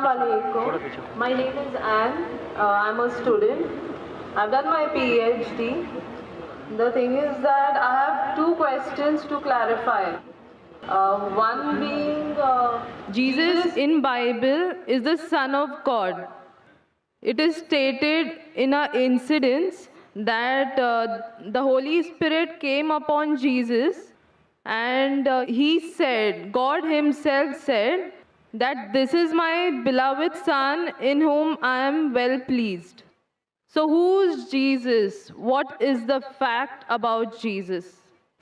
Assalamualaikum. My name is Anne. I'm a student. I've done my PhD. The thing is that I have two questions to clarify. One being, Jesus in Bible is the Son of God. It is stated in an incident that the Holy Spirit came upon Jesus and he said, God himself said that this is my beloved Son in whom I am well pleased. So who's Jesus? What is the fact about Jesus?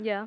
Yeah.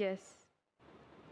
Yes.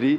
3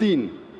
3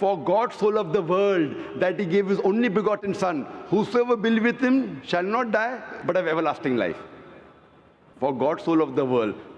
For God so loved the world that he gave his only begotten Son, whosoever believeth him shall not die but have everlasting life. For God so loved the world.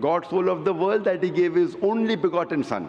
God so loved the world that he gave his only begotten Son,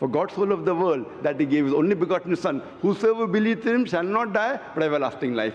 For God so loved the world that he gave his only begotten Son, whosoever believes in him shall not die but have everlasting life.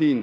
3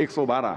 112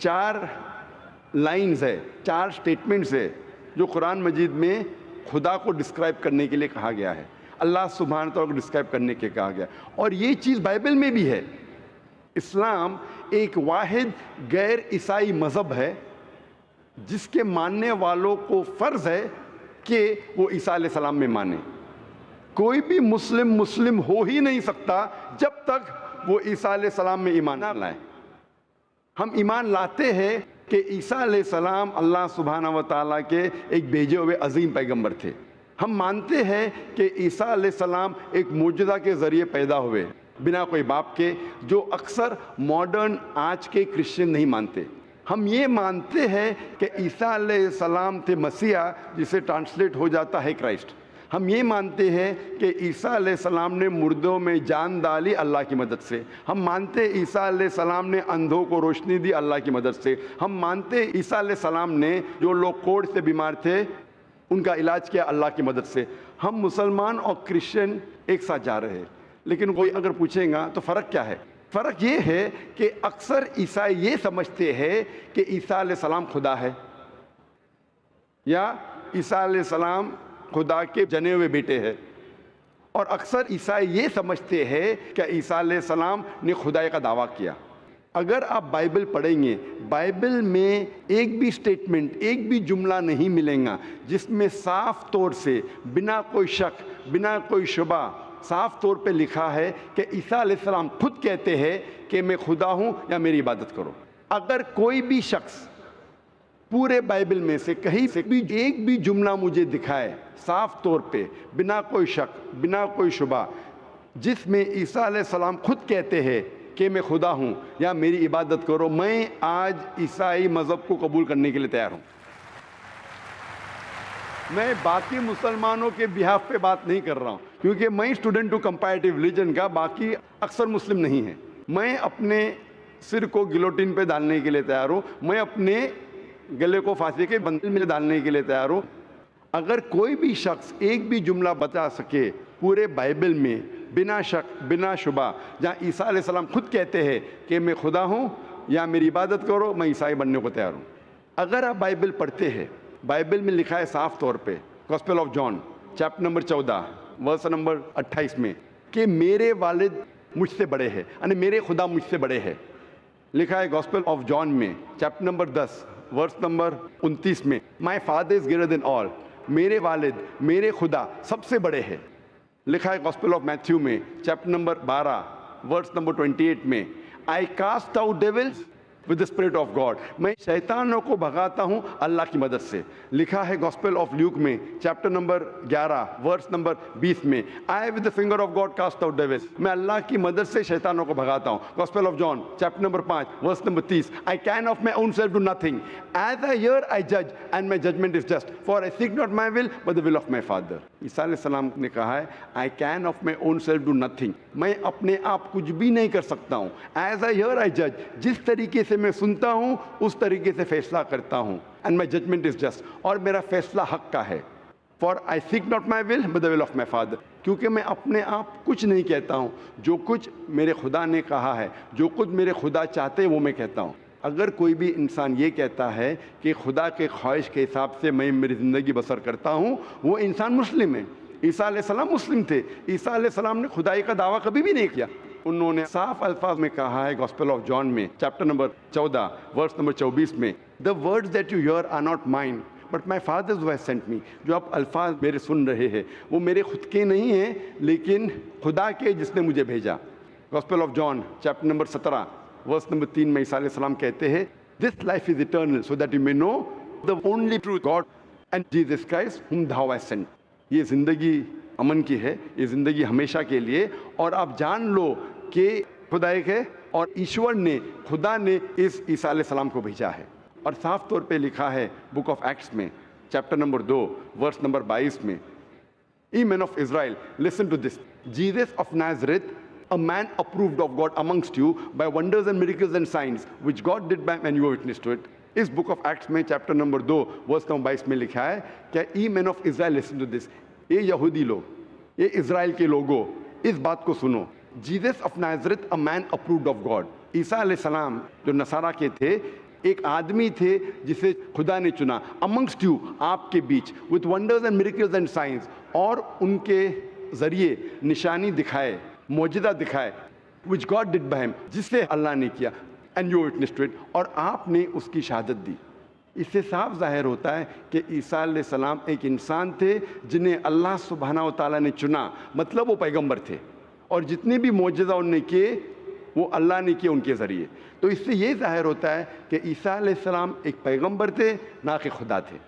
4 lines ہے, 4 statements ہے جو قرآن مجید میں خدا کو describe کرنے کے لیے کہا گیا ہے, اللہ سبحانہ تعالیٰ کو ڈسکرائب کرنے کے کہا گیا. اور یہ چیز بائبل میں بھی ہے. اسلام ایک واحد غیر عیسائی مذہب ہے جس کے ماننے والوں کو فرض ہے کہ وہ عیسیٰ علیہ السلام میں مانے. کوئی بھی مسلم ہو ہی نہیں سکتا جب تک وہ عیسیٰ علیہ السلام میں ایمان نہ لائے. ہم ایمان لاتے ہیں کہ عیسیٰ علیہ السلام اللہ سبحانہ و تعالیٰ کے ایک بھیجے ہوئے عظیم پیغمبر تھے. ہم مانتے ہیں کہ عیسیٰ علیہ السلام ایک معجزہ کے ذریعے پیدا ہوئے بنا کوئی باپ کے, جو اکثر ماڈرن آج کے کرسچن نہیں مانتے. ہم یہ مانتے ہیں کہ عیسیٰ علیہ السلام تھے مسیح, جسے ٹرانسلیٹ ہو جاتا ہے کرائسٹ. ہم یہ مانتے ہیں کہ عیسیٰ علیہ السلام نے مردوں میں جان ڈالی اللہ کی مدد سے. ہم مانتے عیسیٰ علیہ السلام نے اندھوں کو روشنی دی اللہ کی مدد سے. ہم مانتے عیسیٰ علیہ السلام نے جو لوگ کوڑھ سے بیمار تھے ان کا علاج کیا اللہ کی مدد سے. ہم مسلمان اور کرسچن ایک ساتھ جا رہے ہیں. لیکن کوئی اگر پوچھیں گا تو فرق کیا ہے؟ فرق یہ ہے کہ اکثر عیسائی یہ سمجھتے ہیں کہ عیسیٰ علیہ السلام خدا ہے, یا عیسیٰ علیہ السلام خدا کے جنے ہوئے بیٹے ہیں. اور اکثر عیسائی یہ سمجھتے ہیں کہ عیسیٰ علیہ السلام نے خدائی کا دعویٰ کیا. اگر آپ بائبل پڑھیں گے, بائبل میں ایک بھی سٹیٹمنٹ, ایک بھی جملہ نہیں ملیں گا جس میں صاف طور سے بنا کوئی شک, بنا کوئی شبہ صاف طور پہ لکھا ہے کہ عیسیٰ علیہ السلام خود کہتے ہیں کہ میں خدا ہوں یا میری عبادت کرو. اگر کوئی بھی شخص پورے بائبل میں سے کہیں سے بھی ایک بھی جملہ مجھے دکھائے صاف طور پہ بنا کوئی شک, بنا کوئی شبہ, جس میں عیسیٰ علیہ السلام خود کہتے ہیں کہ میں خدا ہوں یا میری عبادت کرو, میں آج عیسائی مذہب کو قبول کرنے کے لیے تیار ہوں. میں باقی مسلمانوں کے بہاف پہ بات نہیں کر رہا ہوں, کیونکہ میں اسٹوڈنٹ ہوں کمپیریٹیو ریلیجن کا, باقی اکثر مسلم نہیں ہیں. میں اپنے سر کو گلوٹین پہ ڈالنے کے لیے تیار ہوں, میں اپنے گلے کو پھانسی کے بندل میں ڈالنے کے لیے تیار ہوں. اگر کوئی بھی شخص ایک بھی جملہ بتا سکے پورے بائبل میں بنا شک, بنا شبہ, جہاں عیسیٰ علیہ السلام خود کہتے ہیں کہ میں خدا ہوں یا میری عبادت کرو, میں عیسائی بننے کو تیار ہوں. اگر آپ بائبل پڑھتے ہیں, بائبل میں لکھا ہے صاف طور پہ, gospel of John chapter number 14 verse number 28 میں, کہ میرے والد مجھ سے بڑے ہیں, یعنی میرے خدا مجھ سے بڑے ہیں. لکھا ہے گاسپل آف جان میں چیپٹر نمبر 10 ورس نمبر 29 میں, my father is greater than آل, میرے والد, میرے خدا سب سے بڑے ہیں. لکھا ہے گاسپل آف میتھیو میں چیپٹر نمبر 12 ورس نمبر 28 میں, I cast out devils with the spirit of God, میں شیطانوں کو بھگاتا ہوں اللہ کی مدد سے. لکھا ہے گاسپل آف لیوک میں چیپٹر نمبر 11 ورس نمبر 20 میں, I with the finger of God cast out devils, میں اللہ کی مدد سے شیطانوں کو بھگاتا ہوں. Gospel of John chapter number 5 verse number 30, I can of my own self do nothing, as I hear I جج and my judgement is just, for I seek not my will but the will of my father. Isa علیہ السلام نے کہا ہے I can of my own self do nothing, میں اپنے آپ کچھ بھی نہیں کر سکتا ہوں. ایز آئی ہیئر آئی جج, جس طریقے سے میں سنتا ہوں اس طریقے سے فیصلہ کرتا ہوں. And my judgement is just, اور میرا فیصلہ حق کا ہے. For I seek not my will but the will of my father, کیونکہ میں اپنے آپ کچھ نہیں کہتا ہوں, جو کچھ میرے خدا نے کہا ہے, جو کچھ میرے خدا چاہتے ہیں وہ میں کہتا ہوں. اگر کوئی بھی انسان یہ کہتا ہے کہ خدا کے خواہش کے حساب سے میں میری زندگی بسر کرتا ہوں, وہ انسان مسلم ہے. عیسیٰ علیہ السلام مسلم تھے. عیسیٰ علیہ السلام نے خدائی کا دعویٰ کبھی بھی نہیں کیا. انہوں نے صاف الفاظ میں کہا ہے گاسپل آف جان میں چیپٹر نمبر 14 ورس نمبر 24 میں, the words that you hear are not mine but my father who has sent me. جو آپ الفاظ میرے سن رہے ہیں وہ میرے خود کے نہیں ہیں لیکن خدا کے جس نے مجھے بھیجا. Gospel of John chapter number 17 verse number 3 میں عیسیٰ علیہ السلام کہتے ہیں, this life is eternal so that you may know the only true God and Jesus Christ whom thou hast sent. یہ زندگی امن کی ہے, یہ زندگی ہمیشہ کے لیے, اور آپ جان لو کہ خدا ایک ہے اور ایشور نے, خدا نے اس عیسیٰ علیہ السلام کو بھیجا ہے. اور صاف طور پہ لکھا ہے بک آف ایکٹس میں چیپٹر نمبر 2 ورس نمبر 22 میں, Ye men of Israel, listen to this. Jesus of Nazareth, a man approved of God amongst you by wonders and miracles and signs which God did by and you were witness to it. اس book of Acts میں chapter number 2 verse number 22 میں لکھا ہے کہ ای مین of Israel listen to this, یہ یہودی لوگ, یہ اسرائیل کے لوگوں, اس بات کو سنو. Jesus of Nazareth, a man approved of God. Isa علیہ السلام جو نصارہ کے تھے, ایک آدمی تھے جسے خدا نے چنا amongst you, آپ کے بیچ, with wonders and miracles and signs, اور ان کے ذریعے نشانی دکھائے, معجزہ دکھائے, which God did by him, جس سے اللہ نے کیا, and you witnessed to it, اور آپ نے اس کی شہادت دی. اس سے صاف ظاہر ہوتا ہے کہ عیسیٰ علیہ السلام ایک انسان تھے جنہیں اللہ سبحانہ و تعالیٰ نے چنا, مطلب وہ پیغمبر تھے, اور جتنے بھی معجزہ انہوں نے کیے وہ اللہ نے کیے ان کے ذریعے. تو اس سے یہ ظاہر ہوتا ہے کہ عیسیٰ علیہ السلام ایک پیغمبر تھے, نہ کہ خدا تھے.